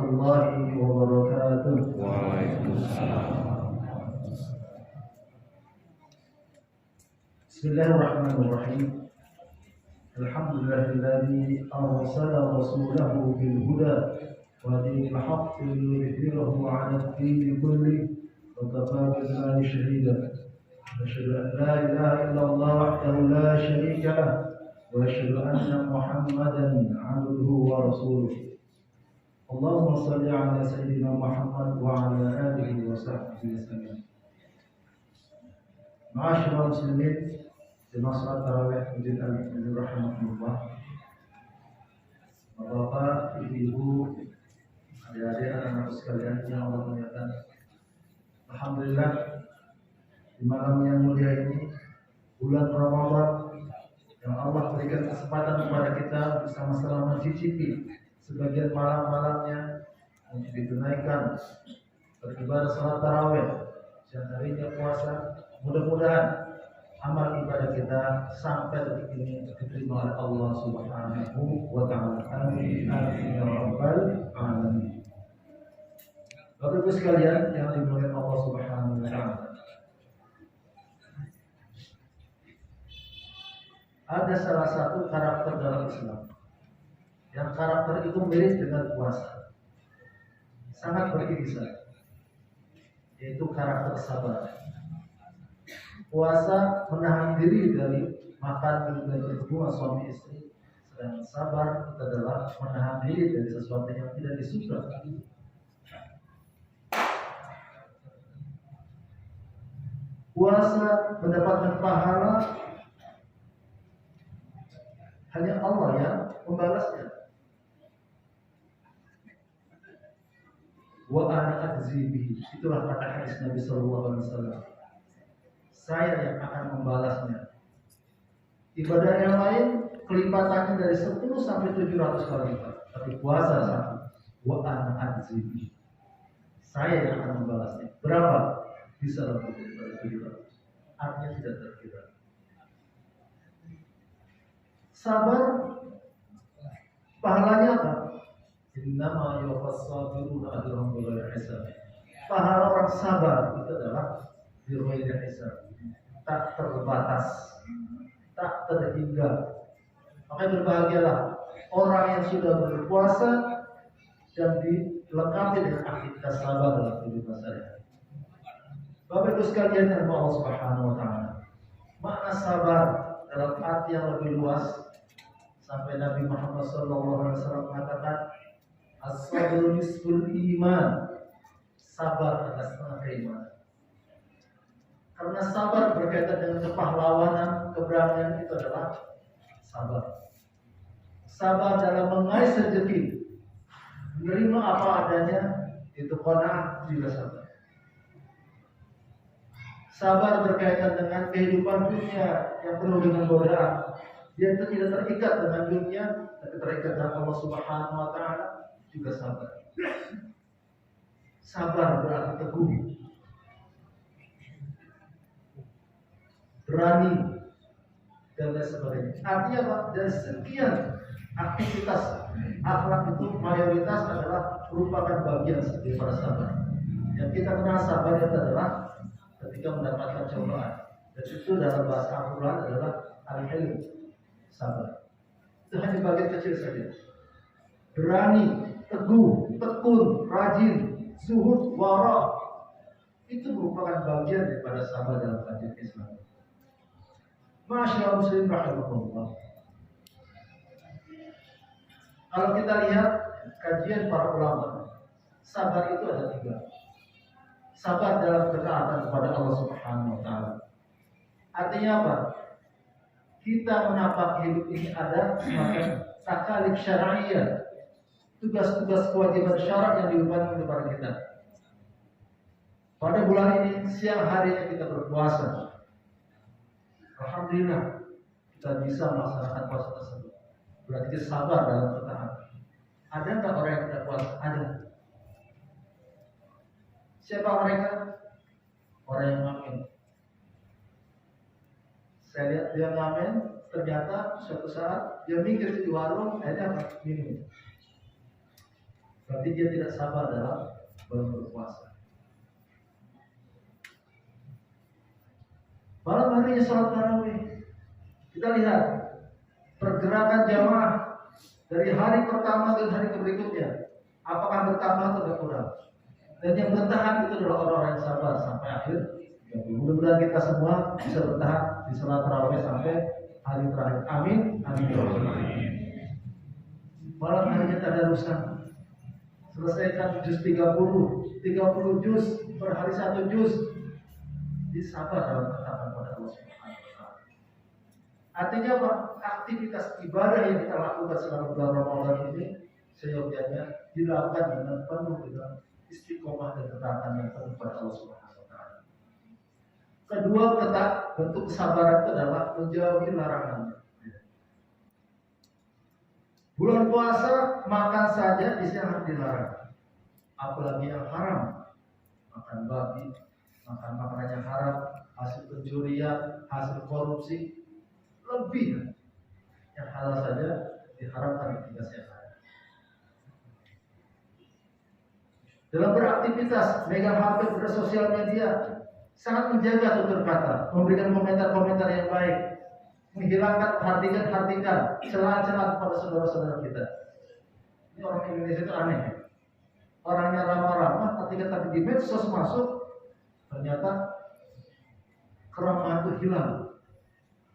warahmatullahi wabarakatuh. Waalaikumsalam. Bismillahirrahmanirrahim. Alhamdulillahilladzi arsala rasulahu bil huda wa dinil haqqi liyudhhirahu 'ala ad-dini kullihi wa kafaa billahi shahida. Asyhadu an la ilaha illallah wahdahu la syarika lahu wa asyhadu anna Muhammadan 'abduhu wa rasuluh. Allahumma shalli 'ala sayyidina Muhammad wa 'ala alihi wa sahbihi wasallam. Ma'asyiral muslimin, jemaah salat tarawih masjid Al-Mu'min rahimahullah. Bapak, ibu, adik-adik, anak-anak sekalian yang Allah muliakan. Alhamdulillah, di malam yang mulia ini, bulan Ramadan yang Allah berikan kesempatan kepada kita bersama-sama mencicipi sebagian malam-malamnya untuk ditunaikan beribadah salat tarawih, siang harinya puasa. Mudah-mudahan amal ibadah kita sampai detik ini diterima oleh Allah Subhanahu wa ta'ala. Amin ya rabbal alamin. Bapak Ibu sekalian yang dimuliakan Allah Subhanahu wa ta'ala, ada salah satu karakter dalam Islam yang karakter itu mirip dengan puasa, sangat beririsan, yaitu karakter sabar. Puasa menahan diri dari makan, minum, dan berhubungan suami istri, sedangkan sabar itu adalah menahan diri dari sesuatu yang tidak disuka. Puasa mendapatkan pahala hanya Allah yang membalasnya. Wa ana ajzi bihi, itulah kata hadis Nabi sallallahu alaihi wasallam. Saya yang akan membalasnya. Ibadah yang lain kelipatannya dari 10 sampai 700 kali lipat. Tapi puasa satu, wa ana ajzi bihi, saya yang akan membalasnya. Berapa? Bisa lebih dari 700. Artinya tidak terkira. Sabar pahalanya apa? Innama yuwaffas sabiruna ajrahum bighairi hisab. Pahala orang sabar itu adalah bighairi hisab, tak terbatas, tak terhingga. Maka berbahagialah orang yang sudah berpuasa dan dilengkapi dengan aktivitas sabar dalam kehidupan sehari-hari. Bapak Ibu sekalian yang Allah Subhanahu wa ta'ala, makna sabar dalam arti yang lebih luas, sampai Nabi Muhammad SAW mengatakan, as-sabru nisful iman, sabar adalah setengah keimanan. Karena sabar berkaitan dengan kepahlawanan, keberanian, itu adalah sabar. Sabar dalam mengais rezeki, menerima apa adanya, itu qanaah, juga sabar. Sabar berkaitan dengan kehidupan dunia yang penuh dengan godaan. Dia tidak terikat dengan dunia, tapi terikat dengan Allah Subhanahu wa ta'ala, juga sabar. Sabar berarti teguh, berani, dan lain sebagainya. Artinya apa? Dari sekian aktivitas akhlak itu mayoritas adalah merupakan bagian daripada sabar. Yang kita kenal sabar itu adalah ketika mendapatkan cobaan. Dan itu dalam bahasa Al-Quran adalah al-hilm, sabar. Itu hanya bagian kecil saja. Berani, teguh, tekun, rajin, zuhud, wara, itu merupakan bagian daripada sabar dalam kajian Islam. Masyaallah muslim rahimahullah. Kalau kita lihat kajian para ulama, sabar itu ada 3. Sabar dalam ketaatan kepada Allah Subhanahu wa ta'ala. Artinya apa? Kita menapaki hidup ini ada semacam takalif syar'iyah, tugas-tugas kewajiban syarak yang dibebankan kepada kita. Pada bulan ini siang harinya kita berpuasa. Alhamdulillah kita bisa melaksanakan puasa tersebut. Berarti kita sabar dalam ketaatan. Ada nggak orang yang tidak puasa? Ada. Siapa mereka? Orang yang ngamen. Saya lihat dia ngamen, ternyata suatu saat dia mikir di warung, akhirnya apa? Minum. berarti dia tidak sabar dalam berpuasa. Malam harinya sholat tarawih, kita lihat pergerakan jamaah dari hari pertama ke hari berikutnya, apakah bertambah atau berkurang? Dan yang bertahan itu adalah orang-orang yang sabar sampai akhir. Mudah-mudahan kita semua bisa bertahan di sholat tarawih sampai hari terakhir. Amin. Amin. Malam harinya tadarusan, selesaikan juz 30 juz per hari 1 juz. Disabar dalam ketaatan pada Allah Subhanahu wa taala. Artinya apa? Aktivitas ibadah yang kita lakukan selama bulan Ramadan ini seyogyanya dilakukan dengan penuh dengan istiqomah dan ketaatan yang penuh pada Allah Subhanahu wa taala. Kedua, bentuk kesabaran itu adalah menjauhi larangannya. Bulan puasa makan saja disini dilarang, apalagi yang haram, makan babi, makan makanan yang haram, hasil pencurian, hasil korupsi, lebih yang halal saja diharamkan ketika sehat. Dalam beraktivitas, megang HP, bersosial media, sangat menjaga tutur kata, memberikan komentar-komentar yang baik, menghilangkan hardikan celah-celah kepada saudara-saudara kita. Ini orang Indonesia itu aneh. Orangnya ramah-ramah, ketika di medsos masuk, ternyata keramahan itu hilang.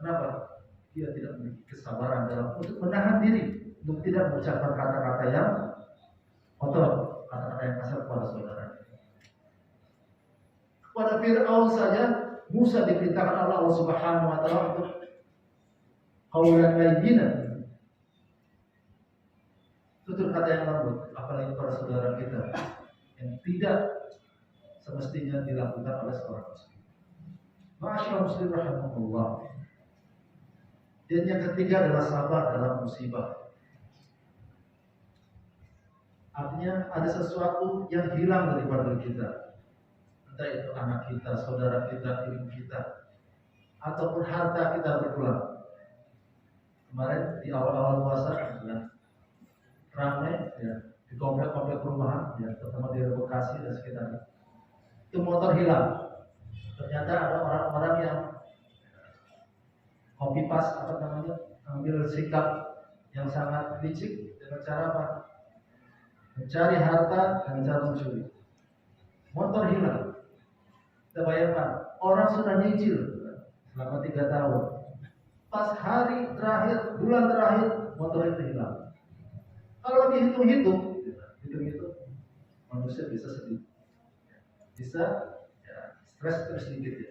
Kenapa? Dia tidak memiliki kesabaran dalam untuk menahan diri untuk tidak mengucapkan kata-kata yang kotor, kata-kata yang kasar kepada saudara. Kepada Fir'aun saja Musa diperintahkan Allah Subhanahu wa taala untuk qaulan layyinan, tutur kata yang lembut, apalagi para saudara kita yang tidak semestinya dilakukan oleh seorang muslim. Ma'asyiral muslimin rahimakumullah. Dan yang ketiga adalah sabar dalam musibah. Artinya ada sesuatu yang hilang daripada kita, entah itu anak kita, saudara kita, ibu kita, ataupun harta kita berkurang. Kemarin di awal-awal puasa ramai ya, di komplek-komplek perumahan ya, terutama di Bekasi dan sekitarnya. Itu motor hilang. Ternyata ada orang-orang yang copy paste ambil sikap yang sangat licik dengan cara apa? Mencari harta dengan cara mencuri. Motor hilang. Kita bayangkan orang sudah nyicil selama 3 tahun. Pas hari terakhir, bulan terakhir, motor itu hilang. Kalau dihitung-hitung, manusia bisa sedih, bisa ya, stres sedikit ya.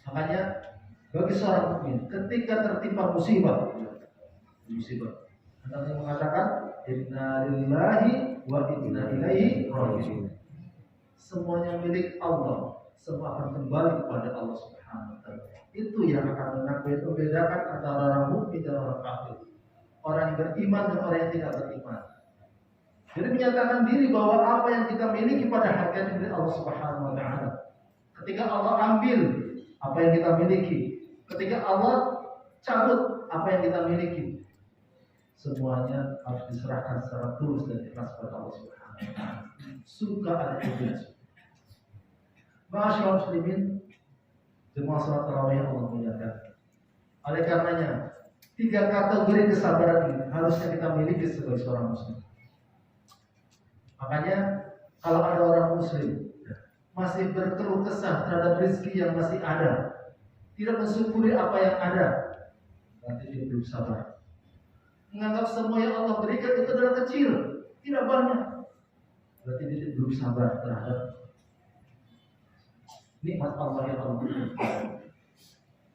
Makanya bagi seorang mukmin, ketika tertimpa musibah, Anda mengatakan Inna lillahi wa inna ilaihi raji'un. Semuanya milik Allah, semua akan kembali kepada Allah Subhanahu wa taala. Itu yang akan membedakan antara orang mukmin dan orang kafir, orang yang beriman dan orang yang tidak beriman. Jadi menyatakan diri bahwa apa yang kita miliki pada hakikatnya milik Allah Subhanahu wa taala. Ketika Allah ambil apa yang kita miliki, ketika Allah cabut apa yang kita miliki, semuanya harus diserahkan secara tulus dan ikhlas kepada Allah Subhanahu wa taala. Suka ada tidak. Ma'asyiral muslimin, jemaah salat tarawih yang Allah muliakan. Oleh karenanya, 3 kategori kesabaran ini harusnya kita miliki sebagai seorang muslim. Makanya kalau ada orang muslim masih berkeluh kesah terhadap rezeki yang masih ada, tidak mensyukuri apa yang ada, berarti dia belum sabar. Menganggap semua yang Allah berikan itu adalah kecil, tidak banyak, berarti dia belum sabar terhadap nikmat Allah yang Allah berikan.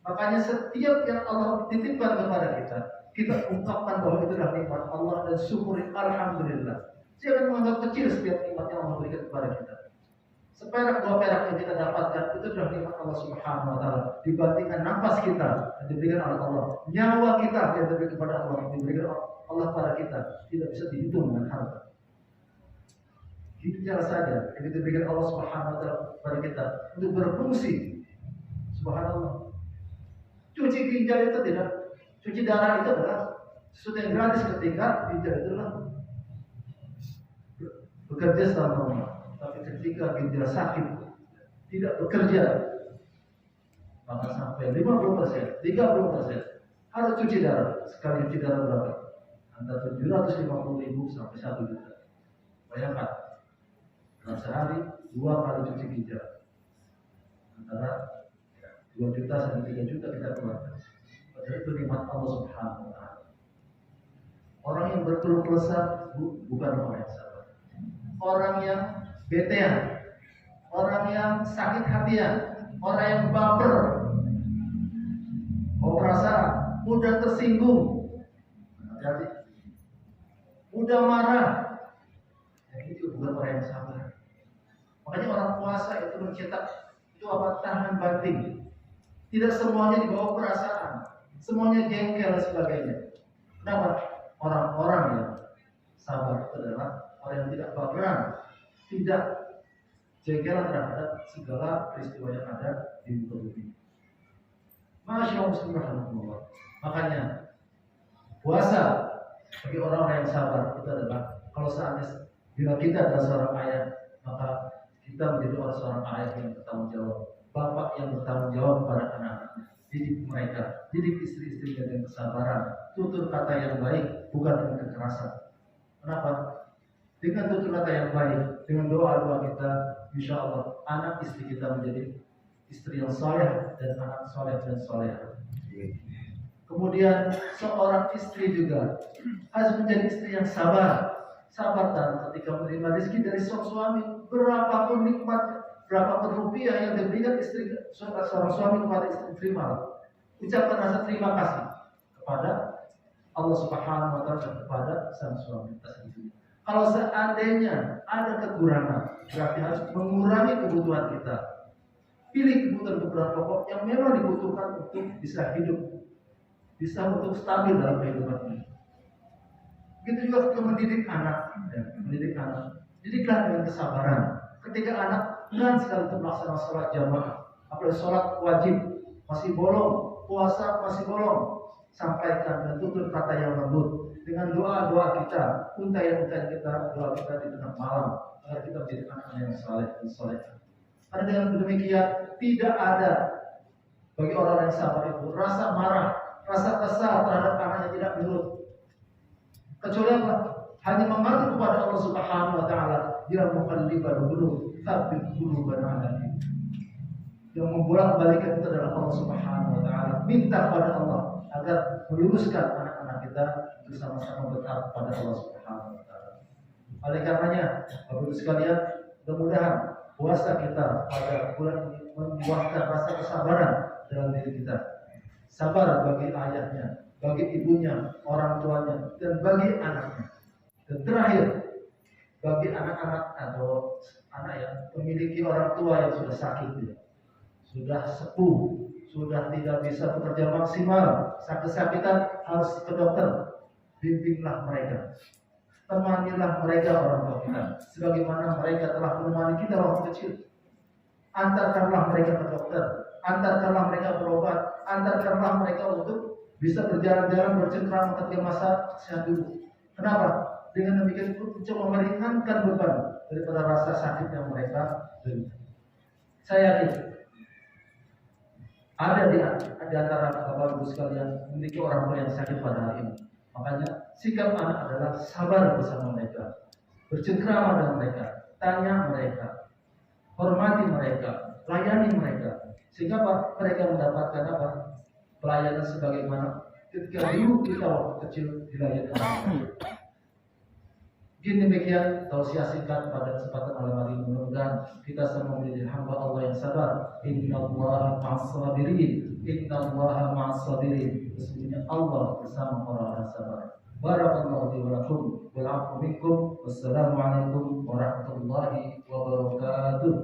Makanya setiap yang Allah titipkan kepada kita, kita ungkapkan bahwa itu adalah nikmat Allah dan syukuri alhamdulillah. Jangan menganggap kecil setiap nikmat yang Allah berikan kepada kita. Seperak 2 perak yang kita dapatkan itu adalah nikmat Allah Subhanahu wa taala dibandingkan nafas kita yang diberikan oleh Allah, nyawa kita yang diberikan kepada Allah, yang diberikan Allah kepada kita, tidak bisa dihitung dengan harta. Hidupnya saja yang diberikan Allah Subhanahu wa taala kepada kita untuk berfungsi. Subhanallah. Cuci ginjal itu tidak, cuci darah itu adalah sesuatu yang gratis ketika ginjal itu adalah bekerja secara normal. Tapi ketika ginjal sakit, tidak bekerja, maka sampai 50%, 30% harus cuci darah. Sekali cuci darah berapa? Antara 750.000 sampai 1 juta. Bayangkan, dalam sehari 2 kali cuci ginjal, antara 2 juta sampai 3 juta kita keluarkan. Padahal itu nikmat Allah Subhanahu wa Ta'ala. Orang yang berkeluh kesah bukan orang yang sabar. Orang yang betean, orang yang sakit hatian, orang yang baper, perasaan, mudah tersinggung, mudah marah. Itu bukan orang yang sabar. Makanya orang puasa itu mencetak itu apa? Tahan banting. Tidak semuanya dibawa perasaan, semuanya jengkel dan sebagainya. Kenapa? Orang-orang yang sabar itu adalah orang yang tidak baperan, tidak jengkelan terhadap segala peristiwa yang ada di muka bumi. Masya Allah. Makanya puasa bagi orang-orang yang sabar itu adalah, kalau seandainya bila kita adalah seorang ayah, maka kita menjadi seorang ayah yang bertanggung jawab, bapak yang bertanggung jawab kepada anak-anaknya, didik mereka, didik istri-istrinya dengan kesabaran, tutur kata yang baik, bukan dengan kekerasan. Kenapa? Dengan tutur kata yang baik, dengan doa-doa kita, insya Allah anak istri kita menjadi istri yang soleh dan anak soleh dan soleh. Kemudian seorang istri juga harus menjadi istri yang sabar. Sabar dan ketika menerima rezeki dari suami, berapapun nikmat, berapapun rupiah yang diberikan istri seorang suami kepada istri, terima. Ucapkan rasa terima kasih kepada Allah Subhanahu wa Ta'ala dan kepada sang suami tersebut. Kalau seandainya ada kekurangan, berarti harus mengurangi kebutuhan kita. Pilih kebutuhan-kebutuhan pokok yang memang dibutuhkan untuk bisa hidup, bisa untuk stabil dalam kehidupan ini. Begitu juga ketika mendidik anak, didiklah dengan kesabaran. Ketika anak dengan sekali untuk melaksanakan sholat jamaah, apalagi sholat wajib masih bolong, puasa masih bolong, sampaikan dengan tutur kata yang lembut, dengan doa-doa kita, untayan-untayan kita, doa kita di tengah malam, agar kita menjadi anak yang saleh dan soleh. Karena dengan demikian tidak ada bagi orang yang sabar itu rasa marah, rasa kesal terhadap anaknya tidak menurut. Kecuali apa? Hanya mengaku kepada Allah Subhanahu wa Ta'ala, dia muqallibal qulub, tsabbit qulubana ala dinik. Yang membolak-balikkan itu adalah Allah Subhanahu wa Ta'ala. Minta kepada Allah agar meluruskan anak-anak kita untuk sama-sama bertaat kepada Allah Subhanahu wa Ta'ala. Oleh karenanya, Bapak-Ibu sekalian, mudah-mudahan puasa kita pada bulan ini membuahkan rasa kesabaran dalam diri kita. Sabar bagi ayahnya, bagi ibunya, orang tuanya, dan bagi anaknya. Dan terakhir, bagi anak-anak atau anak yang memiliki orang tua yang sudah sakit, sudah sepuh, sudah tidak bisa bekerja maksimal, sakit-sakitan, harus ke dokter. Bimbinglah mereka, temanilah mereka orang tua kita, sebagaimana mereka telah menemani kita waktu kecil. Antarkanlah mereka ke dokter, antarkanlah mereka berobat, antarkanlah mereka untuk bisa berjalan-jalan bercengkrama ketika masa sehat dulu. Kenapa? Dengan demikian itu coba meringankan beban daripada rasa sakit yang mereka derita. Saya yakin ada di antara Bapak Ibu sekalian memiliki orang tua yang sakit pada hari ini. Makanya sikap anak adalah sabar bersama mereka, bercengkrama dengan mereka, tanya mereka, hormati mereka, layani mereka, sehingga mereka mendapatkan apa? Pelayanan sebagaimana ketika dulu kita waktu kecil dilayani. Mungkin demikian tausiah singkat pada kesempatan malam hari ini. Mudah-mudahan kita semua menjadi hamba Allah yang sabar. Innallaha ma'as sabirin. Innallaha ma'as sabirin. Sesungguhnya Allah bersama orang-orang sabar. Barakallahu fi wa lakum wal 'afwu minkum. Wassalamualaikum warahmatullahi wabarakatuh.